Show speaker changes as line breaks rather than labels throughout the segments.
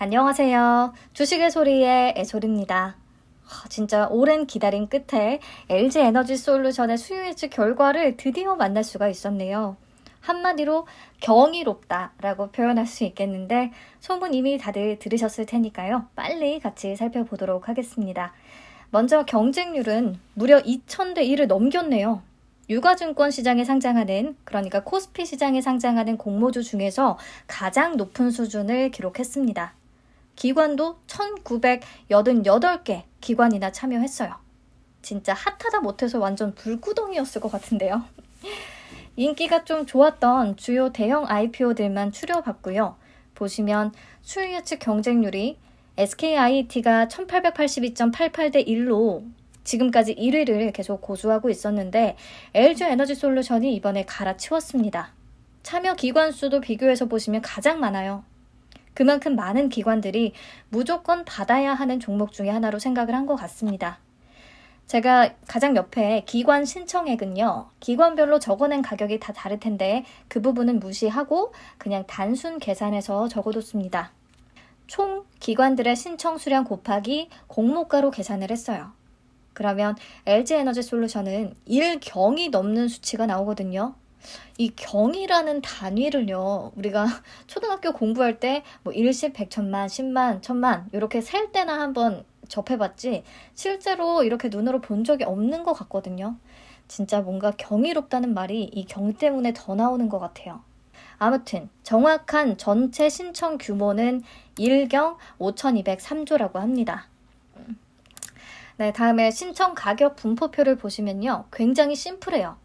안녕하세요. 주식의 소리의 애솔입니다. 진짜 오랜 기다림 끝에 LG에너지솔루션의 수요예측 결과를 드디어 만날 수가 있었네요. 한마디로 경이롭다라고 표현할 수 있겠는데 소문 이미 다들 들으셨을 테니까요. 빨리 같이 살펴보도록 하겠습니다. 먼저 경쟁률은 무려 2000대 1을 넘겼네요. 유가증권 시장에 상장하는, 그러니까 코스피 시장에 상장하는 공모주 중에서 가장 높은 수준을 기록했습니다. 기관도 1988개 기관이나 참여했어요. 진짜 핫하다 못해서 완전 불구덩이였을 것 같은데요. 인기가 좀 좋았던 주요 대형 IPO들만 추려봤고요. 보시면 수요예측 경쟁률이 SKIET가 1882.88대 1로 지금까지 1위를 계속 고수하고 있었는데 LG에너지솔루션이 이번에 갈아치웠습니다. 참여 기관 수도 비교해서 보시면 가장 많아요. 그만큼 많은 기관들이 무조건 받아야 하는 종목 중에 하나로 생각을 한 것 같습니다. 제가 가장 옆에 기관 신청액은요. 기관별로 적어낸 가격이 다 다를 텐데 그 부분은 무시하고 그냥 단순 계산해서 적어뒀습니다. 총 기관들의 신청 수량 곱하기 공모가로 계산을 했어요. 그러면 LG에너지솔루션은 1경이 넘는 수치가 나오거든요. 이 경이라는 단위를요, 우리가 초등학교 공부할 때 뭐 일십, 백천만, 십만, 천만 이렇게 셀 때나 한번 접해봤지 실제로 이렇게 눈으로 본 적이 없는 것 같거든요. 진짜 뭔가 경이롭다는 말이 이 경 때문에 더 나오는 것 같아요. 아무튼 정확한 전체 신청 규모는 1경 5203조라고 합니다. 네, 다음에 신청 가격 분포표를 보시면요. 굉장히 심플해요.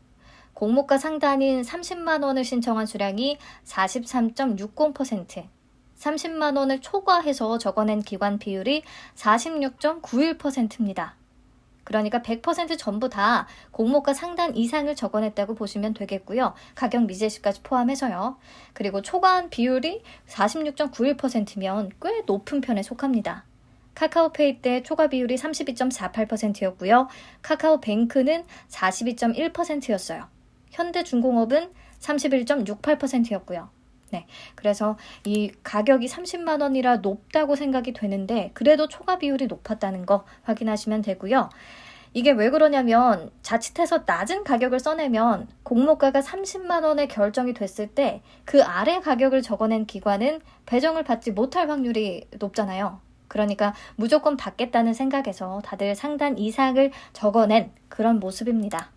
공모가 상단인 30만 원을 신청한 수량이 43.60%, 30만 원을 초과해서 적어낸 기관 비율이 46.91%입니다. 그러니까 100% 전부 다 공모가 상단 이상을 적어냈다고 보시면 되겠고요. 가격 미제시까지 포함해서요. 그리고 초과한 비율이 46.91%면 꽤 높은 편에 속합니다. 카카오페이 때 초과 비율이 32.48%였고요. 카카오뱅크는 42.1%였어요. 현대중공업은 31.68%였고요. 네, 그래서 이 가격이 30만 원이라 높다고 생각이 되는데 그래도 초과 비율이 높았다는 거 확인하시면 되고요. 이게 왜 그러냐면 자칫해서 낮은 가격을 써내면 공모가가 30만 원에 결정이 됐을 때 그 아래 가격을 적어낸 기관은 배정을 받지 못할 확률이 높잖아요. 그러니까 무조건 받겠다는 생각에서 다들 상단 이상을 적어낸 그런 모습입니다.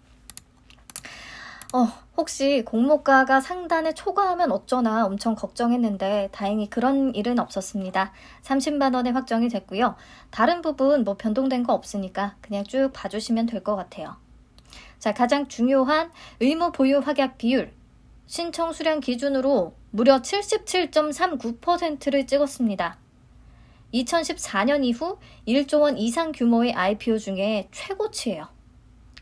혹시 공모가가 상단에 초과하면 어쩌나 엄청 걱정했는데 다행히 그런 일은 없었습니다. 30만 원에 확정이 됐고요. 다른 부분 뭐 변동된 거 없으니까 그냥 쭉 봐주시면 될 것 같아요. 자, 가장 중요한 의무 보유 확약 비율. 신청 수량 기준으로 무려 77.39%를 찍었습니다. 2014년 이후 1조 원 이상 규모의 IPO 중에 최고치예요.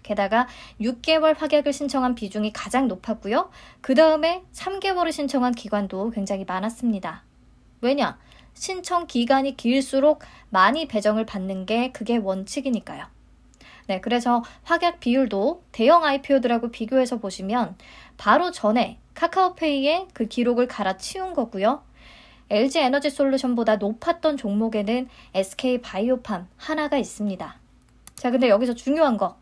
게다가 6개월 확약을 신청한 비중이 가장 높았고요. 그 다음에 3개월을 신청한 기관도 굉장히 많았습니다. 왜냐? 신청 기간이 길수록 많이 배정을 받는 게 그게 원칙이니까요. 네, 그래서 확약 비율도 대형 IPO들하고 비교해서 보시면 바로 전에 카카오페이에 그 기록을 갈아치운 거고요. LG에너지솔루션보다 높았던 종목에는 SK바이오팜 하나가 있습니다. 자, 근데 여기서 중요한 거.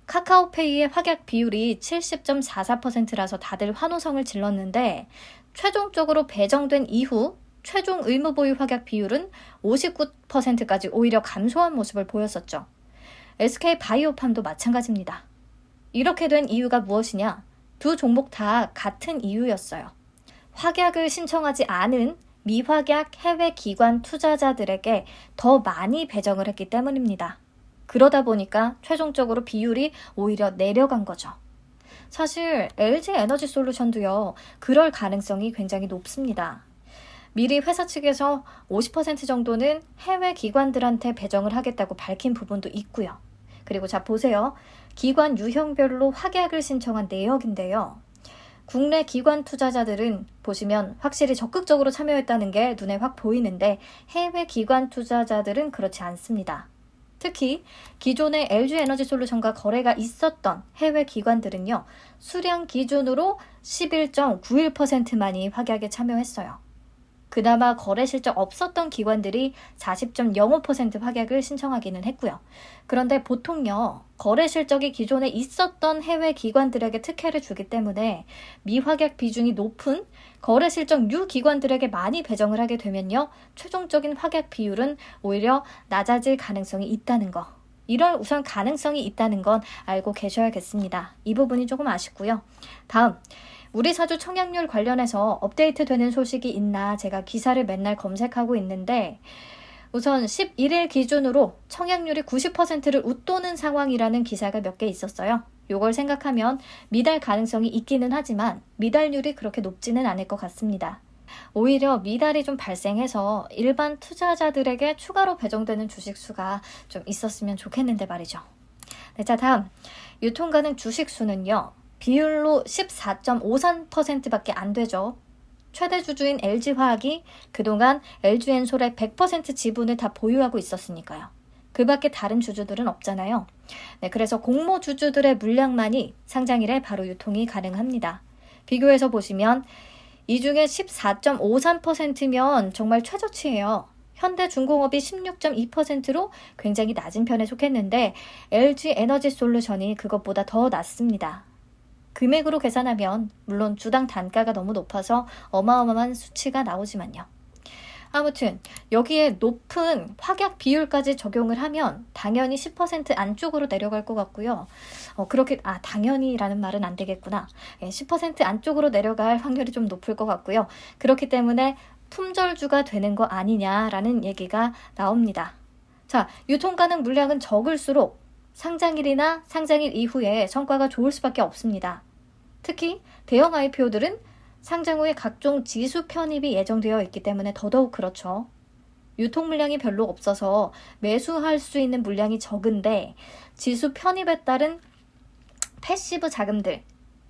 카카오페이의 확약 비율이 70.44%라서 다들 환호성을 질렀는데 최종적으로 배정된 이후 최종 의무 보유 확약 비율은 59%까지 오히려 감소한 모습을 보였었죠. SK바이오팜도 마찬가지입니다. 이렇게 된 이유가 무엇이냐? 두 종목 다 같은 이유였어요. 확약을 신청하지 않은 미확약 해외 기관 투자자들에게 더 많이 배정을 했기 때문입니다. 그러다 보니까 최종적으로 비율이 오히려 내려간 거죠. 사실 LG에너지솔루션도요. 그럴 가능성이 굉장히 높습니다. 미리 회사 측에서 50% 정도는 해외 기관들한테 배정을 하겠다고 밝힌 부분도 있고요. 그리고 자 보세요. 기관 유형별로 확약을 신청한 내역인데요. 국내 기관 투자자들은 보시면 확실히 적극적으로 참여했다는 게 눈에 확 보이는데 해외 기관 투자자들은 그렇지 않습니다. 특히 기존의 LG에너지솔루션과 거래가 있었던 해외 기관들은요. 수량 기준으로 11.91%만이 확약에 참여했어요. 그나마 거래 실적 없었던 기관들이 40.05% 확약을 신청하기는 했고요. 그런데 보통요, 거래 실적이 기존에 있었던 해외 기관들에게 특혜를 주기 때문에 미확약 비중이 높은 거래 실적 유 기관들에게 많이 배정을 하게 되면요, 최종적인 확약 비율은 오히려 낮아질 가능성이 있다는 거. 이런 우선 가능성이 있다는 건 알고 계셔야겠습니다. 이 부분이 조금 아쉽고요. 다음, 우리 사주 청약률 관련해서 업데이트 되는 소식이 있나 제가 기사를 맨날 검색하고 있는데, 우선 11일 기준으로 청약률이 90%를 웃도는 상황이라는 기사가 몇 개 있었어요. 요걸 생각하면 미달 가능성이 있기는 하지만 미달률이 그렇게 높지는 않을 것 같습니다. 오히려 미달이 좀 발생해서 일반 투자자들에게 추가로 배정되는 주식수가 좀 있었으면 좋겠는데 말이죠. 네, 자, 다음 유통 가능 주식수는요, 비율로 14.53%밖에 안 되죠. 최대 주주인 LG화학이 그동안 LG엔솔의 100% 지분을 다 보유하고 있었으니까요. 그 밖에 다른 주주들은 없잖아요. 네, 그래서 공모 주주들의 물량만이 상장일에 바로 유통이 가능합니다. 비교해서 보시면 이 중에 14.53%면 정말 최저치예요. 현대중공업이 16.2%로 굉장히 낮은 편에 속했는데 LG에너지솔루션이 그것보다 더 낮습니다. 금액으로 계산하면 물론 주당 단가가 너무 높아서 어마어마한 수치가 나오지만요. 아무튼 여기에 높은 확약 비율까지 적용을 하면 당연히 10% 안쪽으로 내려갈 것 같고요. 당연히라는 말은 안 되겠구나. 10% 안쪽으로 내려갈 확률이 좀 높을 것 같고요. 그렇기 때문에 품절주가 되는 거 아니냐라는 얘기가 나옵니다. 자, 유통 가능 물량은 적을수록 상장일이나 상장일 이후에 성과가 좋을 수밖에 없습니다. 특히 대형 IPO들은 상장 후에 각종 지수 편입이 예정되어 있기 때문에 더더욱 그렇죠. 유통 물량이 별로 없어서 매수할 수 있는 물량이 적은데 지수 편입에 따른 패시브 자금들,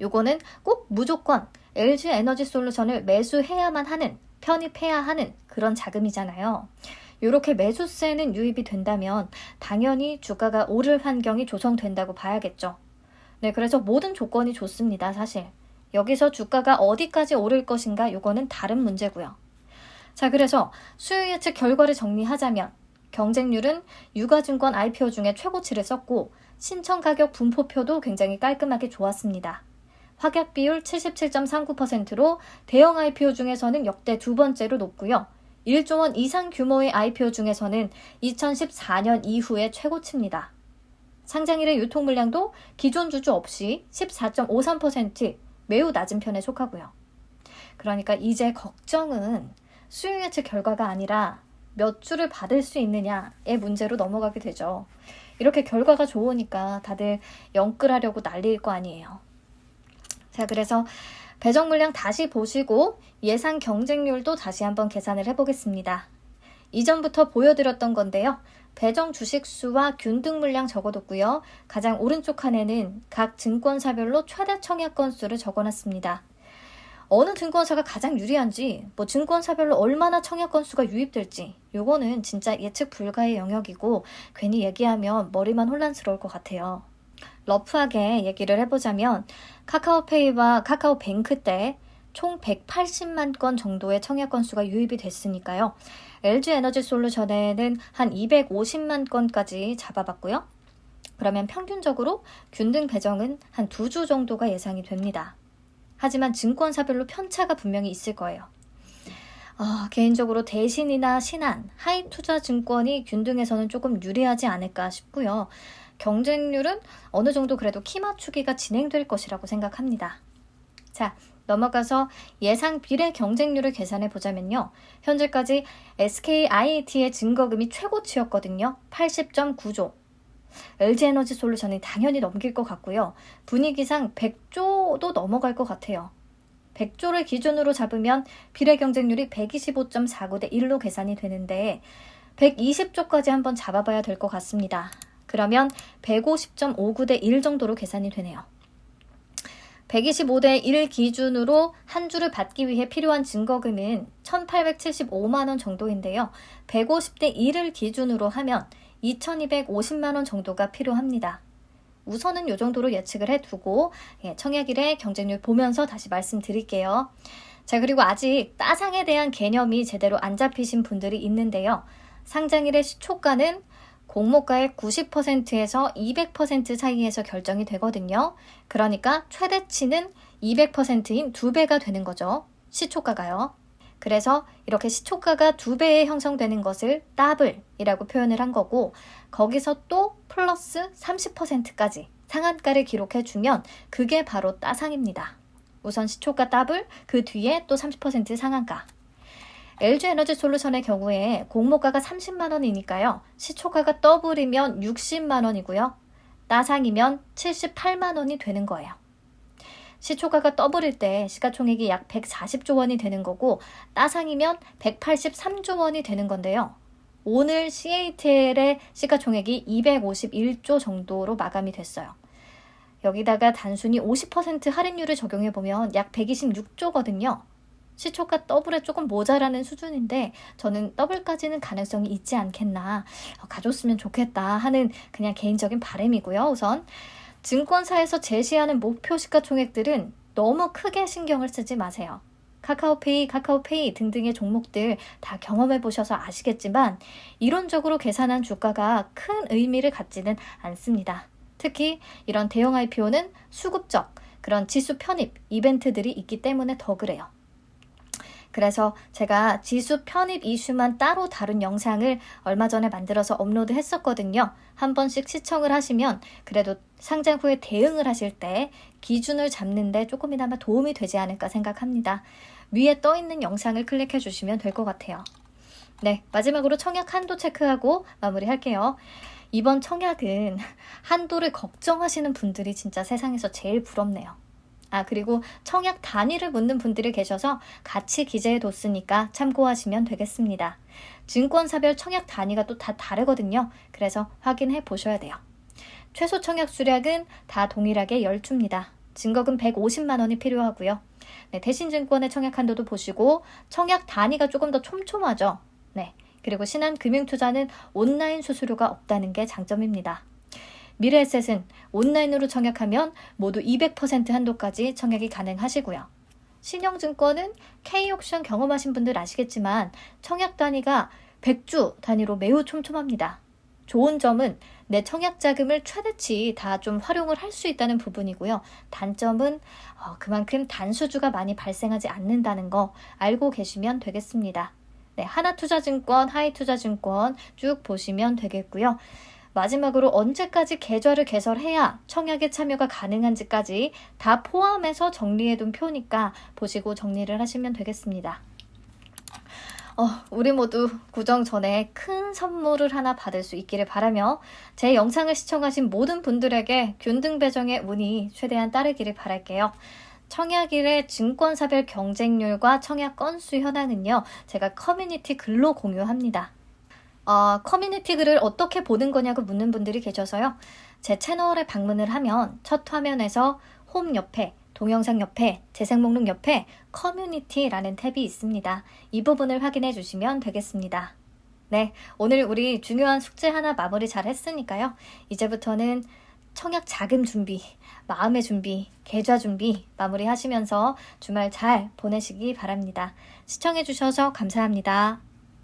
요거는 꼭 무조건 LG에너지솔루션을 매수해야만 하는, 편입해야 하는 그런 자금이잖아요. 이렇게 매수세는 유입이 된다면 당연히 주가가 오를 환경이 조성된다고 봐야겠죠. 네, 그래서 모든 조건이 좋습니다, 사실. 여기서 주가가 어디까지 오를 것인가, 요거는 다른 문제고요. 자, 그래서 수요 예측 결과를 정리하자면 경쟁률은 유가증권 IPO 중에 최고치를 썼고 신청 가격 분포표도 굉장히 깔끔하게 좋았습니다. 확약 비율 77.39%로 대형 IPO 중에서는 역대 두 번째로 높고요. 1조 원 이상 규모의 IPO 중에서는 2014년 이후에 최고치입니다. 상장일의 유통 물량도 기존 주주 없이 14.53%, 매우 낮은 편에 속하고요. 그러니까 이제 걱정은 수요 예측 결과가 아니라 몇 주를 받을 수 있느냐의 문제로 넘어가게 되죠. 이렇게 결과가 좋으니까 다들 영끌하려고 난리일 거 아니에요. 자, 그래서 배정 물량 다시 보시고 예상 경쟁률도 다시 한번 계산을 해보겠습니다. 이전부터 보여드렸던 건데요. 배정 주식수와 균등 물량 적어뒀고요. 가장 오른쪽 칸에는 각 증권사별로 최대 청약 건수를 적어놨습니다. 어느 증권사가 가장 유리한지, 증권사별로 얼마나 청약 건수가 유입될지, 요거는 진짜 예측 불가의 영역이고 괜히 얘기하면 머리만 혼란스러울 것 같아요. 러프하게 얘기를 해보자면 카카오페이와 카카오뱅크 때 총 180만 건 정도의 청약 건수가 유입이 됐으니까요. LG에너지솔루션에는 한 250만 건까지 잡아봤고요. 그러면 평균적으로 균등 배정은 한 2주 정도가 예상이 됩니다. 하지만 증권사별로 편차가 분명히 있을 거예요. 개인적으로 대신이나 신한, 하이투자증권이 균등에서는 조금 유리하지 않을까 싶고요. 경쟁률은 어느 정도 그래도 키 맞추기가 진행될 것이라고 생각합니다. 자, 넘어가서 예상 비례 경쟁률을 계산해 보자면요. 현재까지 SKIAT의 증거금이 최고치였거든요. 80.9조. LG에너지솔루션이 당연히 넘길 것 같고요. 분위기상 100조도 넘어갈 것 같아요. 100조를 기준으로 잡으면 비례 경쟁률이 125.49대 1로 계산이 되는데 120조까지 한번 잡아봐야 될 것 같습니다. 그러면 150.59대 1 정도로 계산이 되네요. 125대 1 기준으로 한 주를 받기 위해 필요한 증거금은 1,875만 원 정도인데요. 150대 1을 기준으로 하면 2,250만 원 정도가 필요합니다. 우선은 이 정도로 예측을 해두고 청약일의 경쟁률 보면서 다시 말씀드릴게요. 자, 그리고 아직 따상에 대한 개념이 제대로 안 잡히신 분들이 있는데요. 상장일의 시초가는 공모가의 90%에서 200% 사이에서 결정이 되거든요. 그러니까 최대치는 200%인 2배가 되는 거죠. 시초가가요. 그래서 이렇게 시초가가 2배에 형성되는 것을 더블이라고 표현을 한 거고, 거기서 또 플러스 30%까지 상한가를 기록해주면 그게 바로 따상입니다. 우선 시초가 더블, 그 뒤에 또 30% 상한가. LG에너지솔루션의 경우에 공모가가 30만 원이니까요. 시초가가 더블이면 60만 원이고요. 따상이면 78만 원이 되는 거예요. 시초가가 더블일 때 시가총액이 약 140조 원이 되는 거고, 따상이면 183조 원이 되는 건데요. 오늘 CATL의 시가총액이 251조 정도로 마감이 됐어요. 여기다가 단순히 50% 할인율을 적용해보면 약 126조거든요. 시초가 더블에 조금 모자라는 수준인데 저는 더블까지는 가능성이 있지 않겠나, 가졌으면 좋겠다 하는 그냥 개인적인 바람이고요. 우선 증권사에서 제시하는 목표 시가총액들은 너무 크게 신경을 쓰지 마세요. 카카오페이 등등의 종목들 다 경험해 보셔서 아시겠지만 이론적으로 계산한 주가가 큰 의미를 갖지는 않습니다. 특히 이런 대형 IPO는 수급적 그런 지수 편입 이벤트들이 있기 때문에 더 그래요. 그래서 제가 지수 편입 이슈만 따로 다룬 영상을 얼마 전에 만들어서 업로드 했었거든요. 한 번씩 시청을 하시면 그래도 상장 후에 대응을 하실 때 기준을 잡는 데 조금이나마 도움이 되지 않을까 생각합니다. 위에 떠 있는 영상을 클릭해 주시면 될 것 같아요. 네, 마지막으로 청약 한도 체크하고 마무리할게요. 이번 청약은 한도를 걱정하시는 분들이 진짜 세상에서 제일 부럽네요. 그리고 청약 단위를 묻는 분들이 계셔서 같이 기재해 뒀으니까 참고하시면 되겠습니다. 증권사별 청약 단위가 또 다 다르거든요. 그래서 확인해 보셔야 돼요. 최소 청약 수량은 다 동일하게 10주입니다. 증거금 150만 원이 필요하고요. 네, 대신증권의 청약 한도도 보시고 청약 단위가 조금 더 촘촘하죠. 네, 그리고 신한금융투자는 온라인 수수료가 없다는 게 장점입니다. 미래에셋은 온라인으로 청약하면 모두 200% 한도까지 청약이 가능하시고요. 신영증권은 K옥션 경험하신 분들 아시겠지만 청약 단위가 100주 단위로 매우 촘촘합니다. 좋은 점은 내 청약 자금을 최대치 다 좀 활용을 할 수 있다는 부분이고요. 단점은 그만큼 단수주가 많이 발생하지 않는다는 거 알고 계시면 되겠습니다. 네, 하나투자증권, 하이투자증권 쭉 보시면 되겠고요. 마지막으로 언제까지 계좌를 개설해야 청약에 참여가 가능한지까지 다 포함해서 정리해둔 표니까 보시고 정리를 하시면 되겠습니다. 우리 모두 구정 전에 큰 선물을 하나 받을 수 있기를 바라며 제 영상을 시청하신 모든 분들에게 균등 배정의 운이 최대한 따르기를 바랄게요. 청약일의 증권사별 경쟁률과 청약 건수 현황은요, 제가 커뮤니티 글로 공유합니다. 커뮤니티 글을 어떻게 보는 거냐고 묻는 분들이 계셔서요. 제 채널에 방문을 하면 첫 화면에서 홈 옆에, 동영상 옆에, 재생 목록 옆에 커뮤니티라는 탭이 있습니다. 이 부분을 확인해 주시면 되겠습니다. 네, 오늘 우리 중요한 숙제 하나 마무리 잘 했으니까요. 이제부터는 청약 자금 준비, 마음의 준비, 계좌 준비 마무리 하시면서 주말 잘 보내시기 바랍니다. 시청해 주셔서 감사합니다.